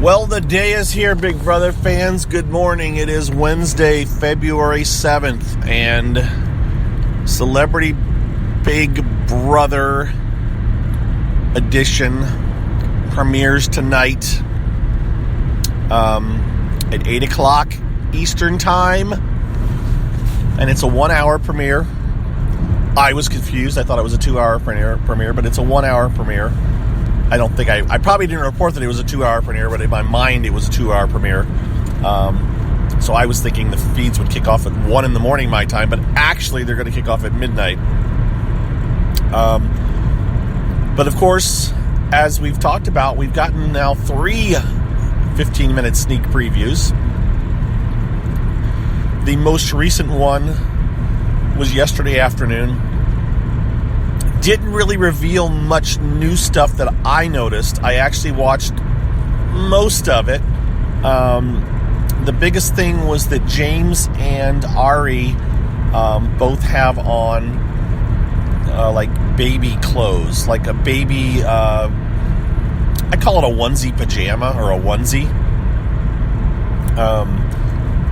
Well, the day is here, Big Brother fans. Good morning. It is Wednesday, February 7th, and Celebrity Big Brother edition premieres tonight at 8 o'clock Eastern Time, and it's a 1 hour premiere. I was confused. I thought it was a 2 hour premiere, but it's a 1 hour premiere. I probably didn't report that it was a 2 hour premiere, but in my mind it was a 2 hour premiere. So I was thinking the feeds would kick off at 1 in the morning my time, but actually they're going to kick off at midnight. But of course, as we've talked about, we've gotten now 3 15-minute sneak previews. The most recent one was yesterday afternoon. Didn't really reveal much new stuff that I noticed. I actually watched most of it. The biggest thing was that James and Ari both have on like baby clothes, like a baby, I call it a onesie pajama or a onesie.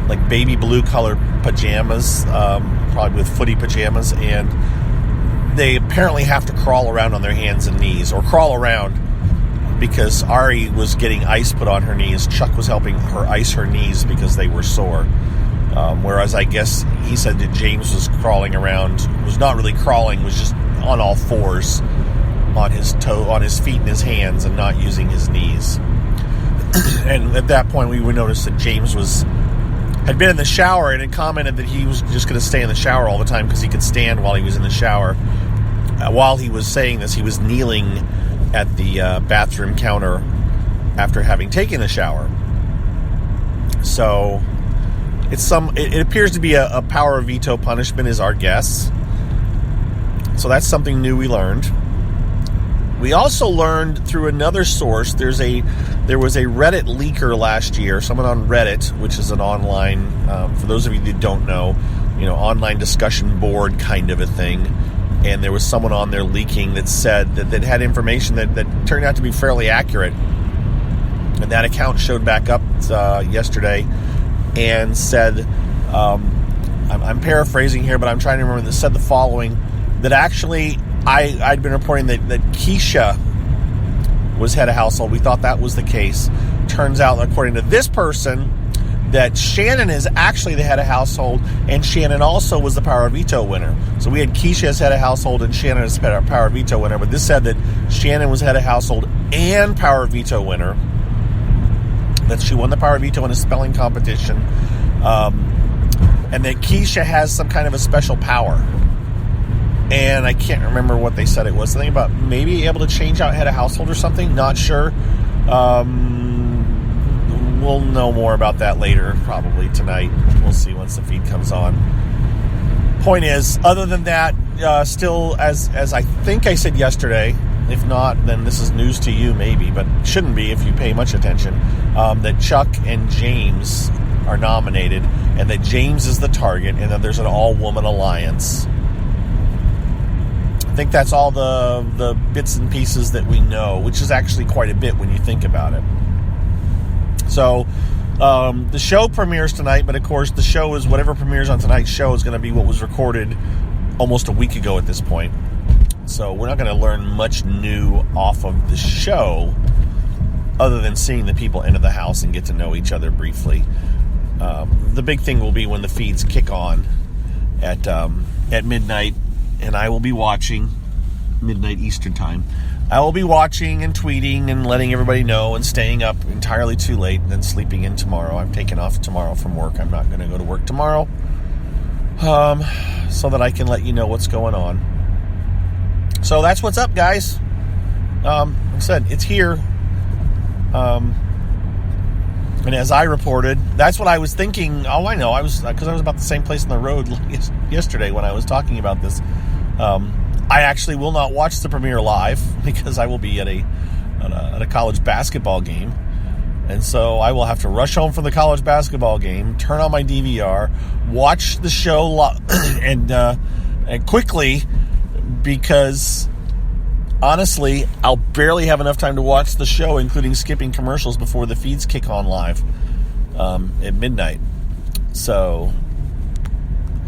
Like baby blue color pajamas, probably with footy pajamas, and they apparently have to crawl around on their hands and knees, or crawl around because Ari was getting ice put on her knees. Chuck was helping her ice her knees because they were sore. Whereas I guess he said that James was crawling around, was not really crawling, was just on all fours on his feet and his hands and not using his knees. And at that point we would notice that James had been in the shower and had commented that he was just going to stay in the shower all the time because he could stand while he was in the shower. While he was saying this, he was kneeling at the bathroom counter after having taken a shower. So it appears to be a power veto punishment, is our guess. So that's something new we learned. We also learned through another source, there was a Reddit leaker last year, someone on Reddit, which is an online, for those of you that don't know, online discussion board kind of a thing. And there was someone on there leaking that said that had information that turned out to be fairly accurate. And that account showed back up yesterday and said, I'm paraphrasing here, but I'm trying to remember, that said the following, that actually I'd been reporting that Keisha was head of household. We thought that was the case. Turns out, according to this person, that Shannon is actually the head of household, and Shannon also was the power veto winner. So we had Keisha as head of household and Shannon as power veto winner, but this said that Shannon was head of household and power veto winner, that she won the power veto in a spelling competition, and that Keisha has some kind of a special power. And I can't remember what they said it was. Something about maybe able to change out head of household or something. Not sure. We'll know more about that later, probably tonight. We'll see once the feed comes on. Point is, other than that, still, as I think I said yesterday, if not, then this is news to you maybe, but shouldn't be if you pay much attention, that Chuck and James are nominated, and that James is the target, and that there's an all-woman alliance. I think that's all the bits and pieces that we know, which is actually quite a bit when you think about it. So, the show premieres tonight, but of course the show is, whatever premieres on tonight's show is going to be what was recorded almost a week ago at this point. So we're not going to learn much new off of the show, other than seeing the people enter the house and get to know each other briefly. The big thing will be when the feeds kick on at midnight, and I will be watching midnight Eastern time. I will be watching and tweeting and letting everybody know and staying up entirely too late and then sleeping in tomorrow. I'm taking off tomorrow from work. I'm not going to go to work tomorrow, so that I can let you know what's going on. So that's what's up, guys. Like I said, it's here. And as I reported, that's what I was thinking. Oh, I know. Because I was about the same place on the road yesterday when I was talking about this. I actually will not watch the premiere live because I will be at a college basketball game. And so I will have to rush home from the college basketball game, turn on my DVR, watch the show and quickly, because honestly, I'll barely have enough time to watch the show, including skipping commercials before the feeds kick on live at midnight. So,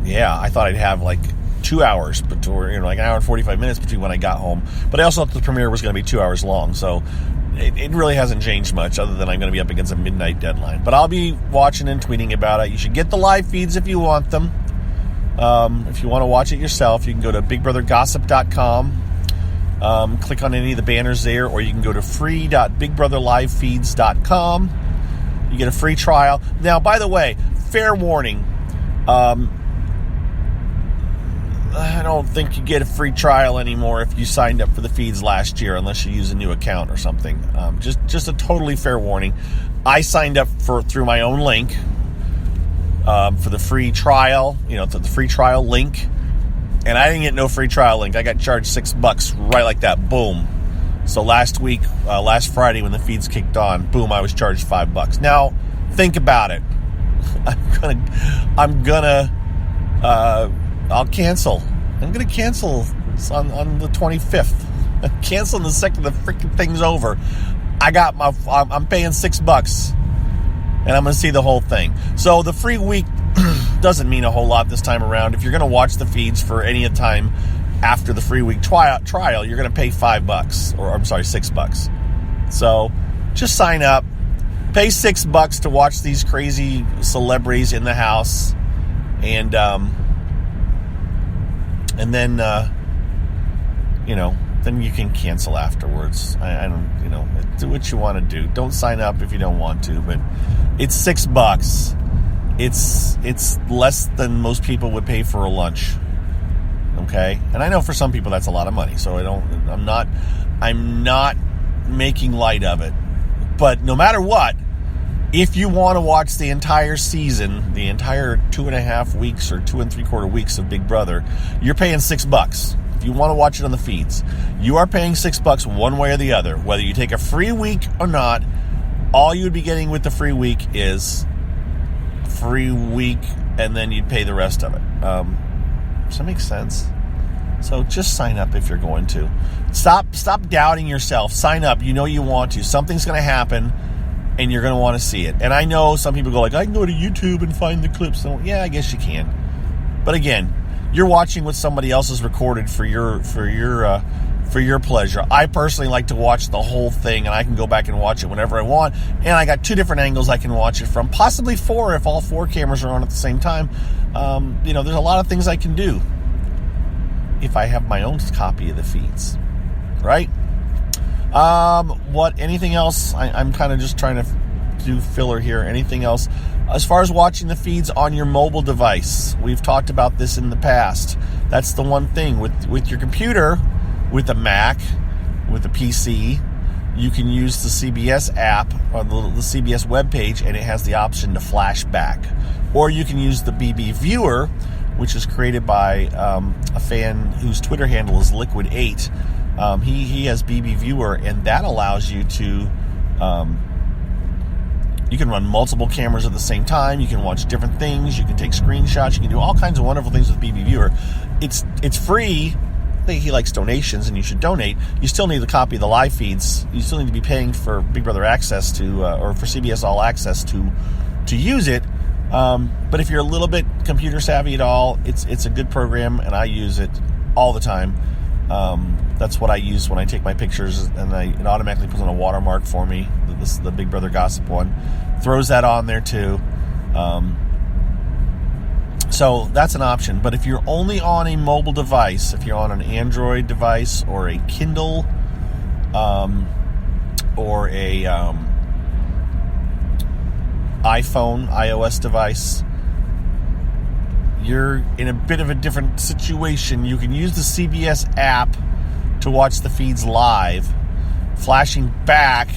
yeah, I thought I'd have like 2 hours, like an hour and 45 minutes between when I got home. But I also thought the premiere was going to be 2 hours long, so it really hasn't changed much, other than I'm going to be up against a midnight deadline. But I'll be watching and tweeting about it. You should get the live feeds if you want them. If you want to watch it yourself, you can go to bigbrothergossip.com, click on any of the banners there, or you can go to free.bigbrotherlivefeeds.com. You get a free trial. Now, by the way, fair warning, I don't think you get a free trial anymore if you signed up for the feeds last year, unless you use a new account or something. Just a totally fair warning. I signed up through my own link for the free trial, the free trial link, and I didn't get no free trial link. I got charged $6 right like that. Boom. So last Friday when the feeds kicked on, boom, I was charged $5. Now think about it. I'll cancel. I'm going to cancel on the 25th. I'm canceling the second the freaking thing's over. I'm paying $6, and I'm going to see the whole thing. So the free week doesn't mean a whole lot this time around. If you're going to watch the feeds for any time after the free week trial, you're going to pay $6. So just sign up, pay $6 to watch these crazy celebrities in the house, and then, then you can cancel afterwards. I don't, do what you want to do. Don't sign up if you don't want to, but it's $6. It's less than most people would pay for a lunch. Okay? And I know for some people that's a lot of money, so I'm not making light of it. But no matter what, if you want to watch the entire season, the entire 2.5 weeks or 2 3/4 weeks of Big Brother, you're paying $6. If you want to watch it on the feeds, you are paying $6 one way or the other. Whether you take a free week or not, all you would be getting with the free week is free week, and then you'd pay the rest of it. Does that make sense? So just sign up if you're going to. Stop doubting yourself. Sign up. You know you want to. Something's going to happen, and you're going to want to see it. And I know some people go like, I can go to YouTube and find the clips. So, yeah, I guess you can. But again, you're watching what somebody else has recorded for your pleasure. I personally like to watch the whole thing, and I can go back and watch it whenever I want. And I got 2 different angles I can watch it from, possibly 4 if all 4 cameras are on at the same time. There's a lot of things I can do if I have my own copy of the feeds, right? Anything else? I'm kind of just trying to do filler here. Anything else? As far as watching the feeds on your mobile device, we've talked about this in the past. That's the one thing. With your computer, with a Mac, with a PC, you can use the CBS app or the CBS webpage, and it has the option to flash back. Or you can use the BB Viewer, which is created by a fan whose Twitter handle is Liquid8. He has BB Viewer, and that allows you to you can run multiple cameras at the same time. You can watch different things. You can take screenshots. You can do all kinds of wonderful things with BB Viewer. It's free. I think he likes donations, and you should donate. You still need a copy of the live feeds. You still need to be paying for Big Brother Access or for CBS All Access to use it. But if you're a little bit computer savvy at all, it's a good program, and I use it all the time. That's what I use when I take my pictures, and it automatically puts on a watermark for me. This is the Big Brother Gossip one. Throws that on there too. So that's an option. But if you're only on a mobile device, if you're on an Android device or a Kindle or a iOS device, you're in a bit of a different situation. You can use the CBS app to watch the feeds live. Flashing back,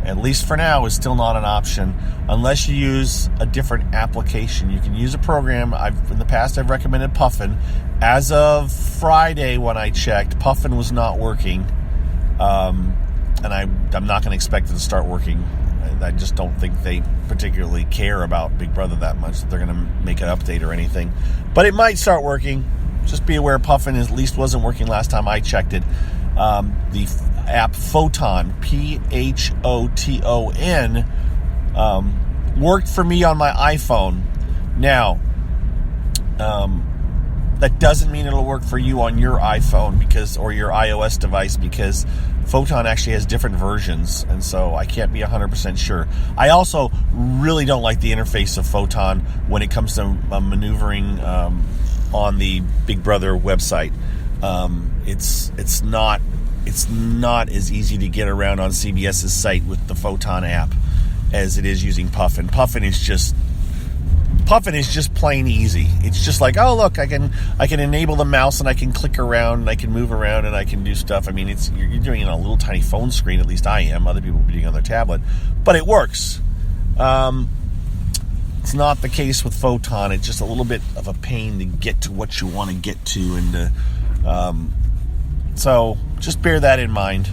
at least for now, is still not an option unless you use a different application. You can use a program. In the past I've recommended Puffin. As of Friday when I checked, Puffin was not working, and I'm not going to expect it to start working. I just don't think they particularly care about Big Brother that much that they're going to make an update or anything. But it might start working. just be aware Puffin at least wasn't working last time I checked it. The app Photon, Photon, worked for me on my iPhone. Now, that doesn't mean it'll work for you on your iPhone or your iOS device, because Photon actually has different versions, and so I can't be 100% sure. I also really don't like the interface of Photon when it comes to maneuvering on the Big Brother website. It's not as easy to get around on CBS's site with the Photon app as it is using Puffin. Puffin is just plain easy. It's just like, oh look, I can enable the mouse and I can click around and I can move around and I can do stuff. I mean, you're doing it on a little tiny phone screen. At least I am. Other people will be doing it on their tablet, but it works. It's not the case with Photon. It's just a little bit of a pain to get to what you want to get to, and so just bear that in mind.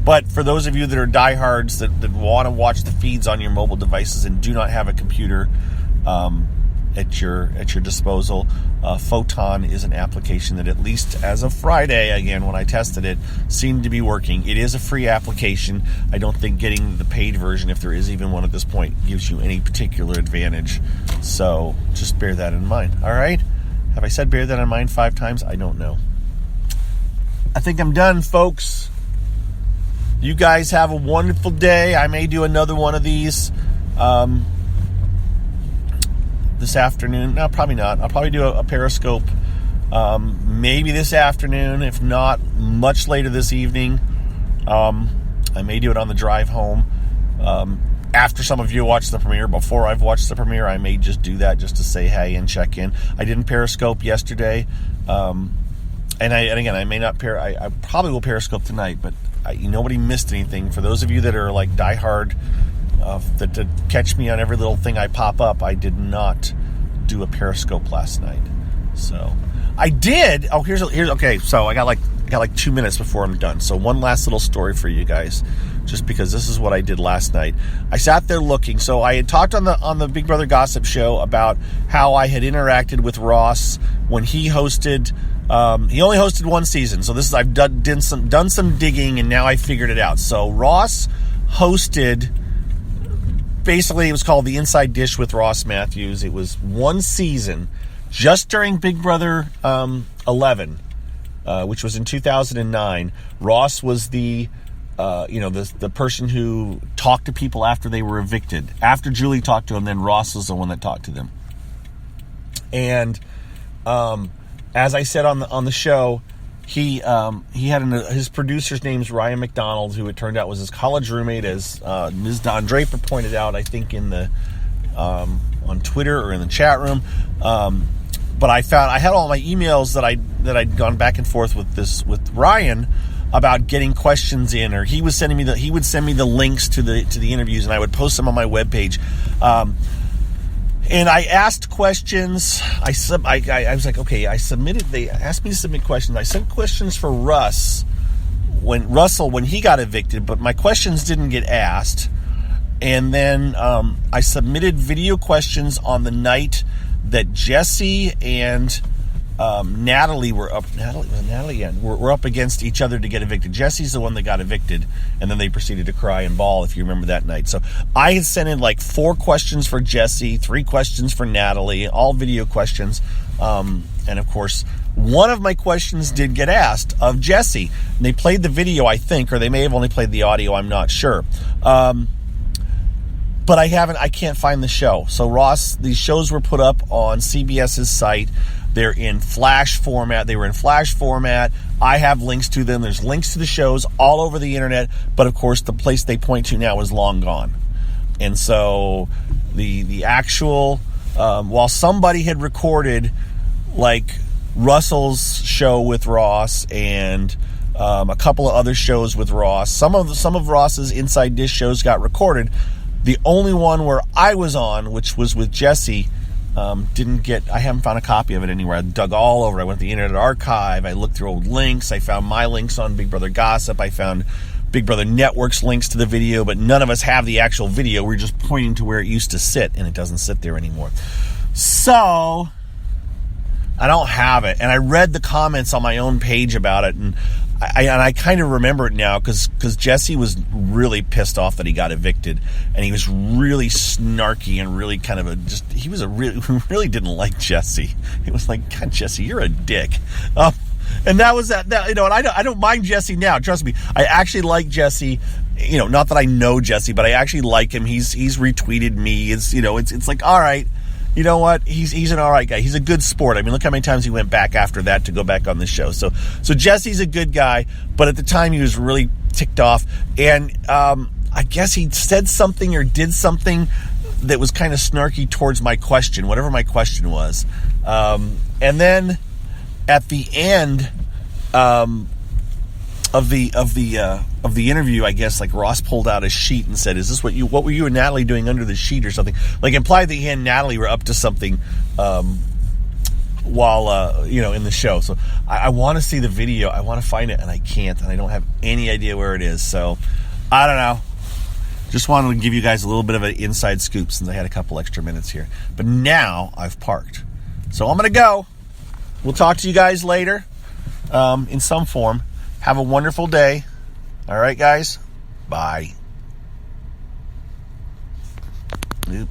But for those of you that are diehards that want to watch the feeds on your mobile devices and do not have a computer at your disposal, Photon is an application that, at least as of Friday, again when I tested it, seemed to be working. It is a free application. I don't think getting the paid version, if there is even one at this point, gives you any particular advantage. So just bear that in mind. All right? Have I said bear that in mind 5 times? I don't know. I think I'm done, folks. You guys have a wonderful day. I may do another one of these this afternoon. No, probably not. I'll probably do a Periscope maybe this afternoon, if not much later this evening. I may do it on the drive home. After some of you watch the premiere, before I've watched the premiere, I may just do that just to say hey and check in. I didn't Periscope yesterday. And again, I may not I probably will Periscope tonight, but nobody missed anything. For those of you that are like diehard, that catch me on every little thing I pop up, I did not do a Periscope last night. So I did. Oh, here's okay. So I got like 2 minutes before I'm done. So one last little story for you guys, just because this is what I did last night. I sat there looking. So I had talked on the Big Brother Gossip show about how I had interacted with Ross when he hosted. He only hosted one season, so I've done some digging, and now I figured it out. So Ross hosted, basically it was called The Inside Dish with Ross Matthews. It was one season, just during Big Brother 11, which was in 2009. Ross was the person who talked to people after they were evicted. After Julie talked to him, then Ross was the one that talked to them. And as I said on the show, he had his producer's name's Ryan McDonald, who it turned out was his college roommate, as Ms. Don Draper pointed out, I think in the on Twitter or in the chat room. But I had all my emails that I'd gone back and forth with Ryan about getting questions in, or he would send me the links to the interviews, and I would post them on my webpage. And I asked questions. I was like, okay, they asked me to submit questions. I sent questions for Russell when he got evicted, but my questions didn't get asked. And then I submitted video questions on the night that Jesse and Natalie were up. Were up against each other to get evicted. Jesse's the one that got evicted, and then they proceeded to cry and bawl, if you remember that night. So I had sent in like 4 questions for Jesse, 3 questions for Natalie, all video questions. And of course, one of my questions did get asked of Jesse. And they played the video, I think, or they may have only played the audio. I'm not sure. But I can't find the show. So Ross, these shows were put up on CBS's site. They're in Flash format. They were in Flash format. I have links to them. There's links to the shows all over the internet. But of course, the place they point to now is long gone. And so the actual, while somebody had recorded like Russell's show with Ross and a couple of other shows with Ross, some of Ross's Inside Dish shows got recorded. The only one where I was on, which was with Jesse, I haven't found a copy of it anywhere. I dug all over. I went to the Internet Archive. I looked through old links. I found my links on Big Brother Gossip. I found Big Brother Network's links to the video, but none of us have the actual video. We're just pointing to where it used to sit, and it doesn't sit there anymore. So I don't have it. And I read the comments on my own page about it, and I kind of remember it now because Jesse was really pissed off that he got evicted, and he was really snarky and really kind of he really didn't like Jesse. It was like, God, Jesse, you're a dick. And that was that, and I don't mind Jesse now. Trust me. I actually like Jesse. Not that I know Jesse, but I actually like him. He's retweeted me. It's like, all right. You know what? He's an all right guy. He's a good sport. I mean, look how many times he went back after that to go back on the show. So Jesse's a good guy, but at the time he was really ticked off. And I guess he said something or did something that was kind of snarky towards my question, whatever my question was. And then at the end of the interview, I guess, like, Ross pulled out a sheet and said, "Is this what were you and Natalie doing under the sheet or something?" Like, implied that he and Natalie were up to something while in the show. So I want to see the video. I want to find it, and I can't, and I don't have any idea where it is. So I don't know. Just wanted to give you guys a little bit of an inside scoop since I had a couple extra minutes here. But now I've parked, so I'm gonna go. We'll talk to you guys later in some form. Have a wonderful day. All right, guys. Bye. Oop.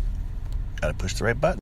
Gotta push the right button.